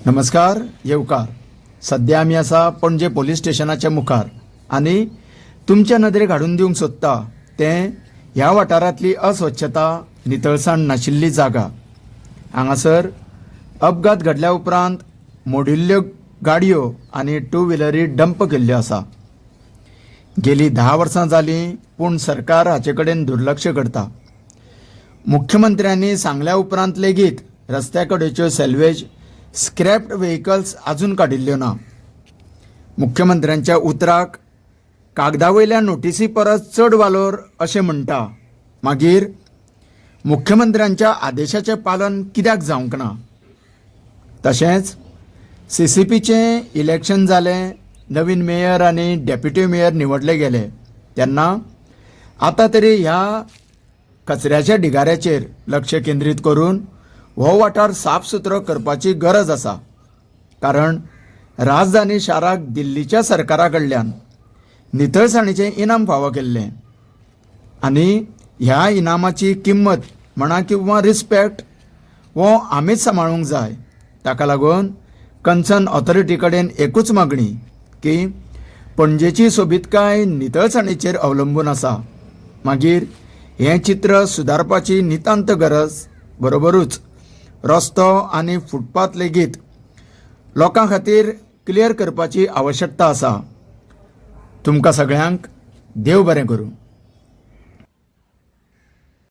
नमस्कार येवकार. सध्या आमी आसा पणजे पोलीस स्टेशनाच्या मुखार आनी तुमच्या नदरेक हाडून दिवंक सोदता तें ह्या वाठारांतली अस्वच्छता नितळसाण नाशिल्ली जागा. हांगासर अपघात घडल्या उपरांत मोडिल्ल्यो गाडयो आनी टू व्हिलरी डंप केल्ल्यो आसा. गेली 10 वर्सां जालीं पूण सरकार हाचे कडेन दुर्लक्ष करता. मुख्यमंत्र्यांनी सांगल्या उपरांत लेगीत रस्त्या कडेच्यो सॅल्वेज स्क्रॅप्ड व्हेकल्स आजून काडिल्ल्यो ना. मुख्यमंत्र्यांच्या उतराक कागदा वयल्या नोटीसी परस चड वालोर अशें म्हणटा, मागीर मुख्यमंत्र्यांच्या आदेशाचें पालन कित्याक जावंक ना? तशेंच CCPचें इलेक्शन जालें, नवीन मेयर आनी डेप्युटी मेयर निवडले गेले तेन्ना आतां तरी ह्या कचऱ्याच्या ढिगाऱ्याचेर लक्ष केंद्रीत करून हो वाठार साफ सुथरो करपाची गरज आसा. कारण राजधानी शाराक दिल्लीच्या सरकारा कडल्यान नितळसाणीचें इनाम फावो केल्लें आनी ह्या इनामाची किंमत म्हणा किंवा रिस्पेक्ट हो आमीच सांबाळूंक जाय. ताका लागून कन्सर्न ऑथॉरिटी कडेन एकूच मागणी की पणजेची सोबीतकाय नितळसाणीचेर अवलंबून आसा. मागीर हें चित्र सुदारपाची नितांत गरज बरोबरूच रस्तो आनी फुटपाथ लेगीत लोकां खातीर क्लियर करपाची आवश्यकता आसा. तुमकां सगळ्यांक देव बरें करूं.